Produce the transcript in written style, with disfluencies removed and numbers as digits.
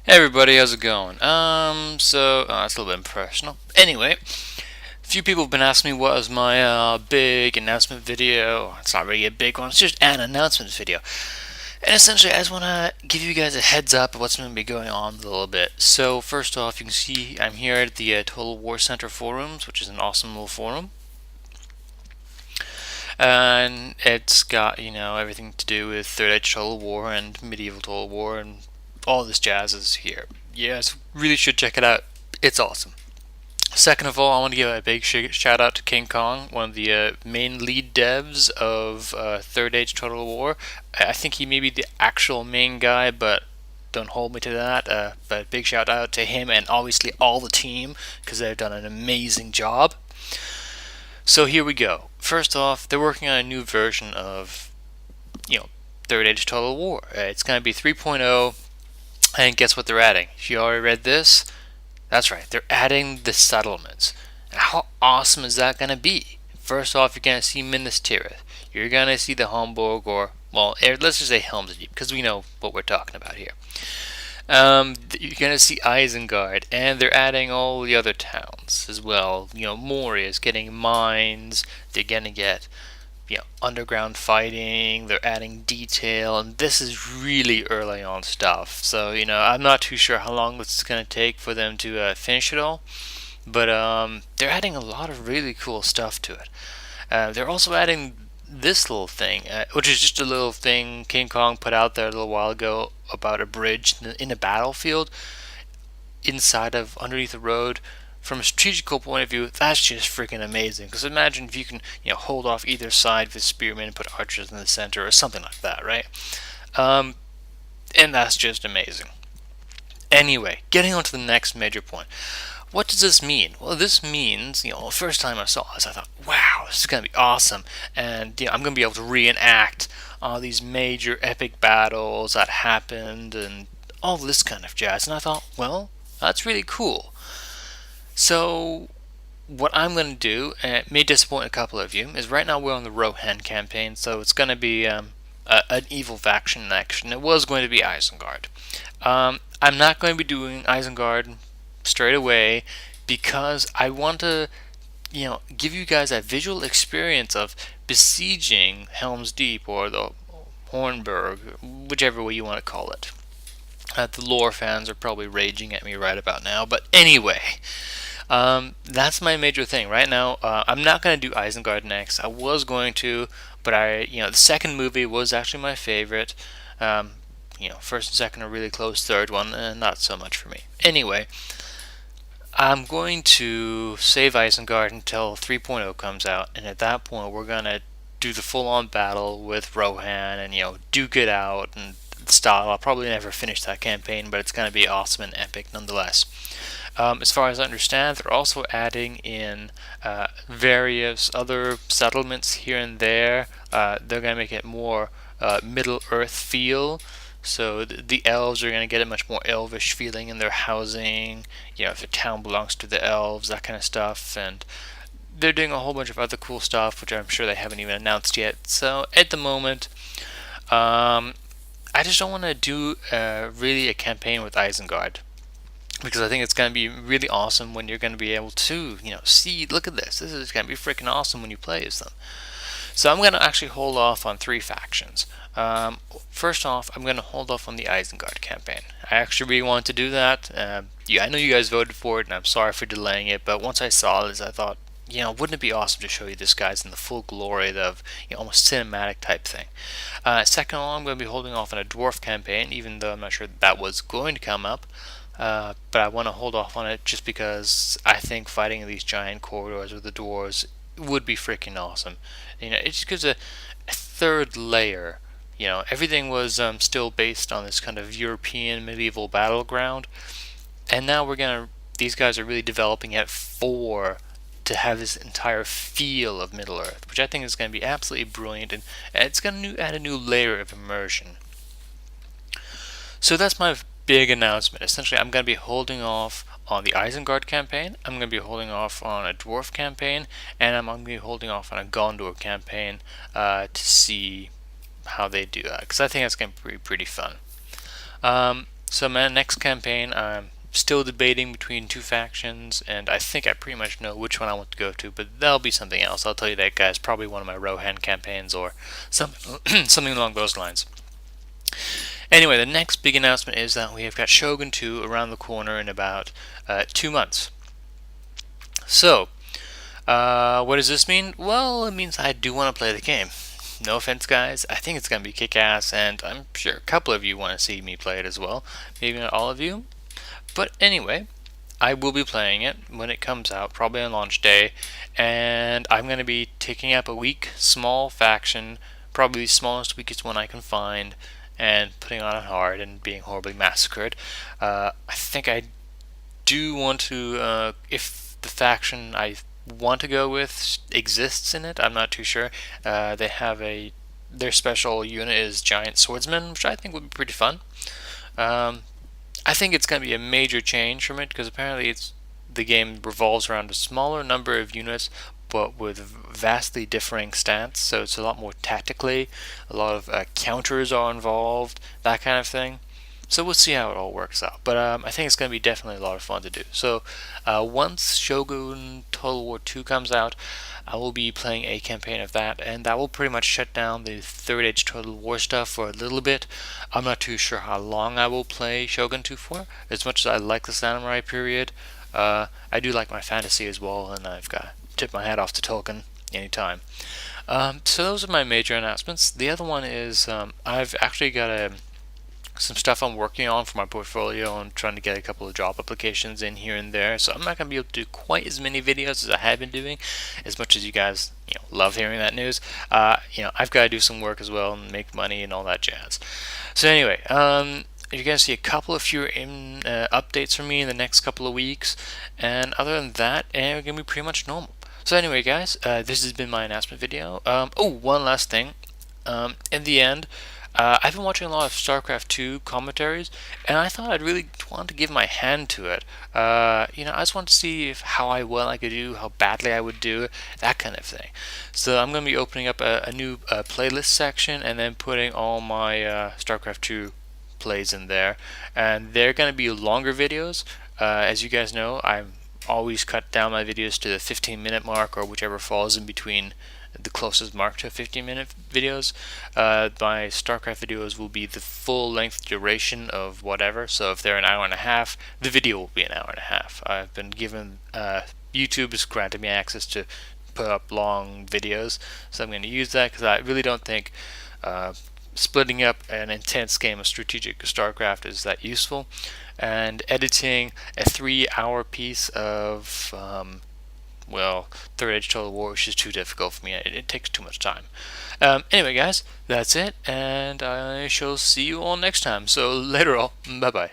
Hey everybody, how's it going? It's a little bit impersonal. Anyway, a few people have been asking me what was my big announcement video. It's not really a big one, it's just an announcement video. And essentially, I just want to give you guys a heads up of what's going to be going on a little bit. So, first off, you can see I'm here at the Total War Center forums, which is an awesome little forum. And it's got, everything to do with Third Age Total War and Medieval Total War and all this jazz is here. Yes, really should check it out. It's awesome. Second of all, I want to give a big shout out to King Kong, one of the main lead devs of Third Age Total War. I think he may be the actual main guy, but don't hold me to that. But big shout out to him and obviously all the team because they've done an amazing job. So here we go. First off, they're working on a new version of, you know, Third Age Total War. It's going to be 3.0, and guess what they're adding? You already read this? That's right, they're adding the settlements. How awesome is that going to be? First off, you're going to see Minas Tirith. You're going to see the Homburg, or, well, let's just say Helm's Deep, because we know what we're talking about here. You're gonna see Isengard, and they're adding all the other towns as well. Moria is getting mines. They're gonna get, underground fighting. They're adding detail, and this is really early on stuff. So I'm not too sure how long this is gonna take for them to finish it all. But they're adding a lot of really cool stuff to it. They're also adding this little thing, which is just a little thing King Kong put out there a little while ago about a bridge in a battlefield inside of underneath a road. From a strategical point of view, that's just freaking amazing. Because imagine if you can, hold off either side with spearmen and put archers in the center or something like that, right? Um, and that's just amazing. Anyway, getting on to the next major point. What does this mean? Well, this means, the first time I saw this, I thought, wow, this is going to be awesome. And, I'm going to be able to reenact all these major epic battles that happened and all this kind of jazz. And I thought, well, that's really cool. So, what I'm going to do, and it may disappoint a couple of you, is right now we're on the Rohan campaign, so it's going to be an evil faction in action. It was going to be Isengard. I'm not going to be doing Isengard straight away because I want to, give you guys a visual experience of besieging Helm's Deep or the Hornburg, whichever way you want to call it. The lore fans are probably raging at me right about now, but anyway, that's my major thing right now. I'm not going to do Isengard next. I was going to, but the second movie was actually my favorite. First and second are really close. Third one, not so much for me. Anyway, I'm going to save Isengard until 3.0 comes out, and at that point, we're gonna do the full-on battle with Rohan and duke it out and style. I'll probably never finish that campaign, but it's gonna be awesome and epic nonetheless. As far as I understand, they're also adding in various other settlements here and there. They're going to make it more Middle Earth feel. So the elves are going to get a much more elvish feeling in their housing. If the town belongs to the elves, that kind of stuff. And they're doing a whole bunch of other cool stuff, which I'm sure they haven't even announced yet. So at the moment, I just don't want to do really a campaign with Isengard because I think it's going to be really awesome when you're going to be able to, see, look at this. This is going to be freaking awesome when you play as them. So I'm going to actually hold off on 3 factions. First off, I'm going to hold off on the Isengard campaign. I actually really wanted to do that. I know you guys voted for it, and I'm sorry for delaying it, but once I saw this, I thought, wouldn't it be awesome to show you this guys in the full glory of almost cinematic type thing. Second of all, I'm going to be holding off on a dwarf campaign, even though I'm not sure that was going to come up. But I want to hold off on it just because I think fighting in these giant corridors with the dwarves would be freaking awesome. It just gives a third layer. Everything was still based on this kind of European medieval battleground, and now these guys are really developing it to have this entire feel of Middle Earth, which I think is going to be absolutely brilliant, and it's going to add a new layer of immersion. So that's my big announcement. Essentially, I'm going to be holding off on the Isengard campaign, I'm going to be holding off on a Dwarf campaign, and I'm going to be holding off on a Gondor campaign to see how they do that, because I think that's going to be pretty fun. So my next campaign, I'm still debating between two factions, and I think I pretty much know which one I want to go to, but that'll be something else. I'll tell you that, guys. Probably one of my Rohan campaigns or something, something along those lines. Anyway, the next big announcement is that we have got Shogun 2 around the corner in about 2 months. So, what does this mean? Well, it means I do want to play the game. No offense, guys. I think it's going to be kick-ass, and I'm sure a couple of you want to see me play it as well. Maybe not all of you. But anyway, I will be playing it when it comes out, probably on launch day, and I'm going to be taking up a weak, small faction, probably the smallest, weakest one I can find, and putting on it hard and being horribly massacred. I think I do want to, if the faction I want to go with exists in it, I'm not too sure. They have their special unit is Giant Swordsman, which I think would be pretty fun. I think it's going to be a major change from it because apparently the game revolves around a smaller number of units but with vastly differing stats, so it's a lot more tactically, a lot of counters are involved, that kind of thing. So we'll see how it all works out. But I think it's going to be definitely a lot of fun to do. So once Shogun Total War 2 comes out, I will be playing a campaign of that, and that will pretty much shut down the Third Age Total War stuff for a little bit. I'm not too sure how long I will play Shogun 2 for. As much as I like the samurai period, I do like my fantasy as well, and I've got to tip my hat off to Tolkien anytime. So those are my major announcements. The other one is I've actually got some stuff I'm working on for my portfolio. I'm trying to get a couple of job applications in here and there, so I'm not going to be able to do quite as many videos as I have been doing, as much as you guys love hearing that news. I've got to do some work as well and make money and all that jazz. So anyway, you're going to see a couple of fewer updates from me in the next couple of weeks, and other than that, we're going to be pretty much normal. So anyway, guys, this has been my announcement video. One last thing. In the end, I've been watching a lot of StarCraft 2 commentaries, and I thought I'd really want to give my hand to it. I just want to see how well I could do, how badly I would do it, that kind of thing. So I'm going to be opening up a new playlist section and then putting all my StarCraft 2 plays in there. And they're going to be longer videos. As you guys know, I always cut down my videos to the 15-minute mark or whichever falls in between the closest mark to 15-minute videos. My StarCraft videos will be the full length duration of whatever, so if they're an hour and a half, the video will be an hour and a half. I've been given, YouTube has granted me access to put up long videos, so I'm going to use that because I really don't think splitting up an intense game of strategic StarCraft is that useful, and editing a 3-hour piece of Third Age Total War is just too difficult for me. It takes too much time. Anyway, guys, that's it, and I shall see you all next time. So later all. Bye-bye.